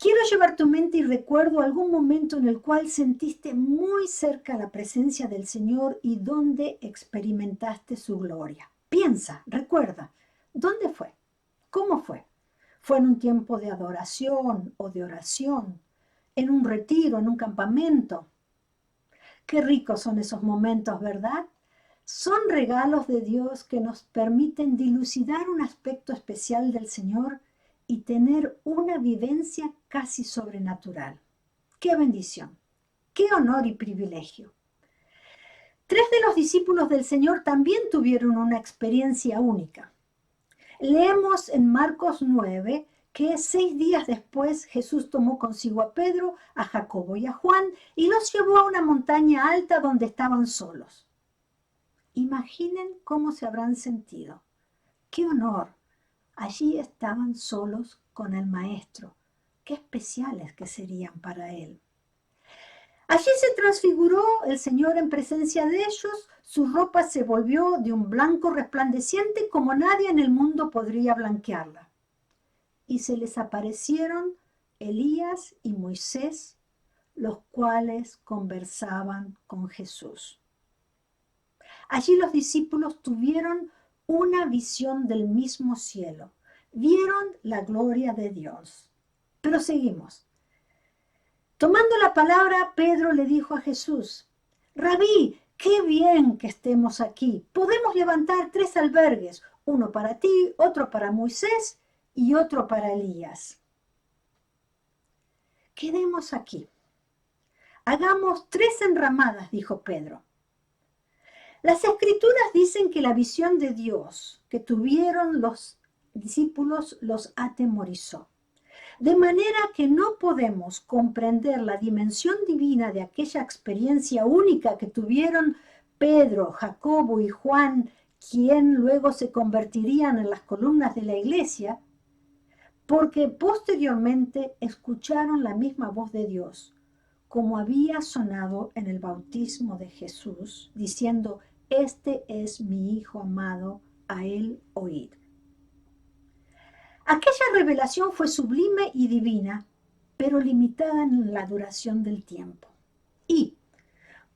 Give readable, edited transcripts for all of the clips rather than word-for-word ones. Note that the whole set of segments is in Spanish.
Quiero llevar tu mente y recuerdo algún momento en el cual sentiste muy cerca la presencia del Señor y donde experimentaste su gloria. Piensa, recuerda, ¿dónde fue? ¿Cómo fue? ¿Fue en un tiempo de adoración o de oración? ¿En un retiro, en un campamento? Qué ricos son esos momentos, ¿verdad? Son regalos de Dios que nos permiten dilucidar un aspecto especial del Señor y tener una vivencia casi sobrenatural. ¡Qué bendición! ¡Qué honor y privilegio! 3 de los discípulos del Señor también tuvieron una experiencia única. Leemos en Marcos 9 que 6 días después Jesús tomó consigo a Pedro, a Jacobo y a Juan y los llevó a una montaña alta donde estaban solos. Imaginen cómo se habrán sentido. ¡Qué honor! Allí estaban solos con el Maestro. ¡Qué especiales que serían para él! Allí se transfiguró el Señor en presencia de ellos, su ropa se volvió de un blanco resplandeciente como nadie en el mundo podría blanquearla. Y se les aparecieron Elías y Moisés, los cuales conversaban con Jesús. Allí los discípulos tuvieron una visión del mismo cielo, vieron la gloria de Dios. Pero seguimos. Tomando la palabra, Pedro le dijo a Jesús: Rabí, qué bien que estemos aquí. Podemos levantar 3 albergues, uno para ti, otro para Moisés y otro para Elías. Quedemos aquí. Hagamos 3 enramadas, dijo Pedro. Las escrituras dicen que la visión de Dios que tuvieron los discípulos los atemorizó. De manera que no podemos comprender la dimensión divina de aquella experiencia única que tuvieron Pedro, Jacobo y Juan, quien luego se convertirían en las columnas de la iglesia, porque posteriormente escucharon la misma voz de Dios, como había sonado en el bautismo de Jesús, diciendo: Este es mi Hijo amado, a él oíd. Aquella revelación fue sublime y divina, pero limitada en la duración del tiempo. Y,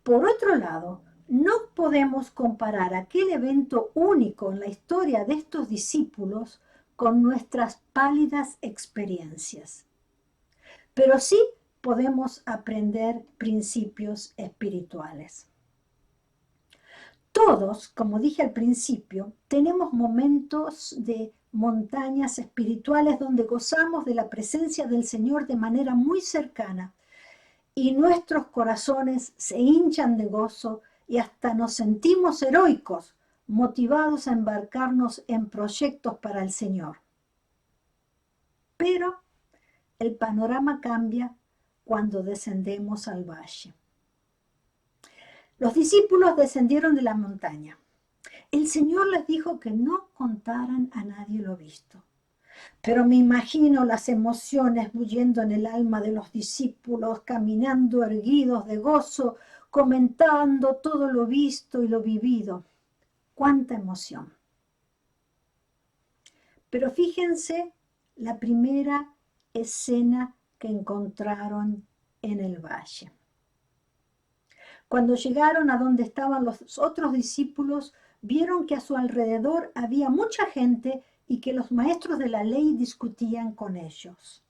por otro lado, no podemos comparar aquel evento único en la historia de estos discípulos con nuestras pálidas experiencias. Pero sí podemos aprender principios espirituales. Todos, como dije al principio, tenemos momentos de montañas espirituales donde gozamos de la presencia del Señor de manera muy cercana y nuestros corazones se hinchan de gozo y hasta nos sentimos heroicos, motivados a embarcarnos en proyectos para el Señor. Pero el panorama cambia cuando descendemos al valle. Los discípulos descendieron de la montaña. El Señor les dijo que no contaran a nadie lo visto. Pero me imagino las emociones bulliendo en el alma de los discípulos, caminando erguidos de gozo, comentando todo lo visto y lo vivido. ¡Cuánta emoción! Pero fíjense la primera escena que encontraron en el valle. Cuando llegaron a donde estaban los otros discípulos, vieron que a su alrededor había mucha gente y que los maestros de la ley discutían con ellos.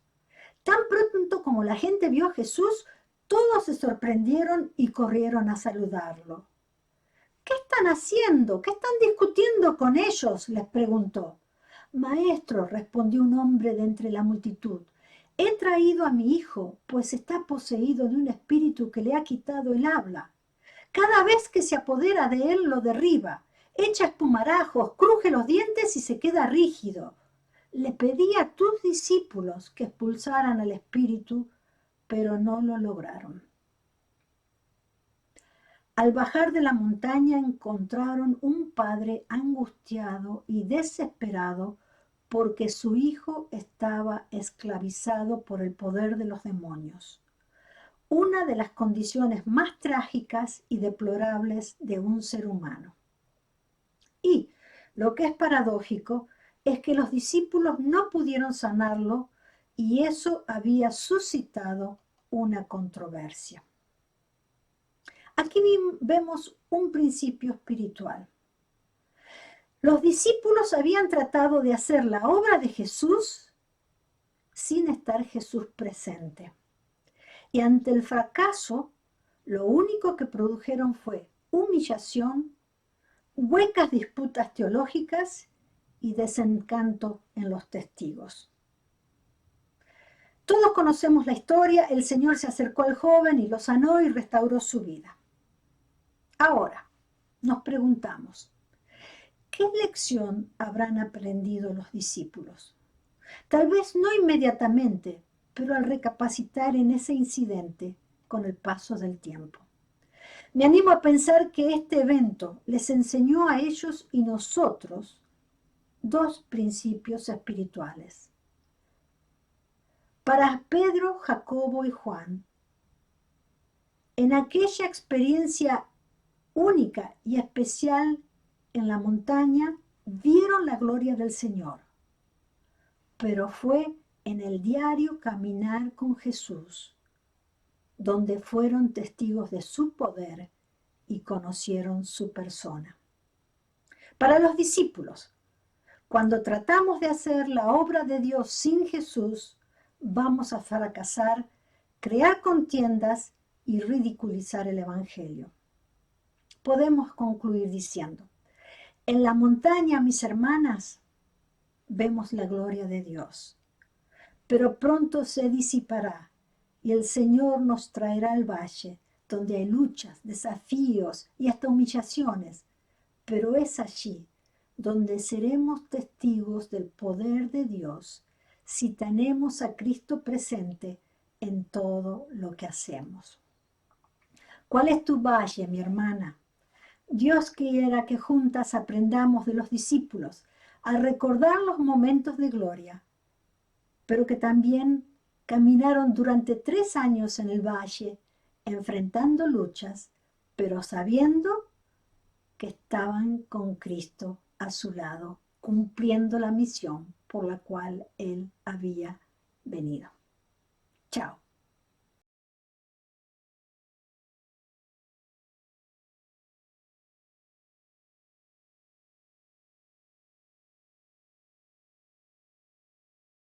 Tan pronto como la gente vio a Jesús, todos se sorprendieron y corrieron a saludarlo. ¿Qué están haciendo? ¿Qué están discutiendo con ellos?, les preguntó. Maestro, respondió un hombre de entre la multitud, he traído a mi hijo, pues está poseído de un espíritu que le ha quitado el habla. Cada vez que se apodera de él lo derriba, echa espumarajos, cruje los dientes y se queda rígido. Le pedí a tus discípulos que expulsaran al espíritu, pero no lo lograron. Al bajar de la montaña encontraron un padre angustiado y desesperado porque su hijo estaba esclavizado por el poder de los demonios. Una de las condiciones más trágicas y deplorables de un ser humano. Y lo que es paradójico es que los discípulos no pudieron sanarlo y eso había suscitado una controversia. Aquí vemos un principio espiritual. Los discípulos habían tratado de hacer la obra de Jesús sin estar Jesús presente. Y ante el fracaso, lo único que produjeron fue humillación, huecas disputas teológicas y desencanto en los testigos. Todos conocemos la historia. El Señor se acercó al joven y lo sanó y restauró su vida. Ahora, nos preguntamos, ¿qué lección habrán aprendido los discípulos? Tal vez no inmediatamente, pero al recapacitar en ese incidente con el paso del tiempo. Me animo a pensar que este evento les enseñó a ellos y nosotros dos principios espirituales. Para Pedro, Jacobo y Juan, en aquella experiencia única y especial en la montaña, vieron la gloria del Señor, pero fue en el diario caminar con Jesús, donde fueron testigos de su poder y conocieron su persona. Para los discípulos, cuando tratamos de hacer la obra de Dios sin Jesús, vamos a fracasar, crear contiendas y ridiculizar el Evangelio. Podemos concluir diciendo, en la montaña, mis hermanas, vemos la gloria de Dios, pero pronto se disipará y el Señor nos traerá al valle, donde hay luchas, desafíos y hasta humillaciones, pero es allí donde seremos testigos del poder de Dios si tenemos a Cristo presente en todo lo que hacemos. ¿Cuál es tu valle, mi hermana? Dios quiera que juntas aprendamos de los discípulos a recordar los momentos de gloria, pero que también caminaron durante 3 años en el valle, enfrentando luchas, pero sabiendo que estaban con Cristo a su lado, cumpliendo la misión por la cual Él había venido.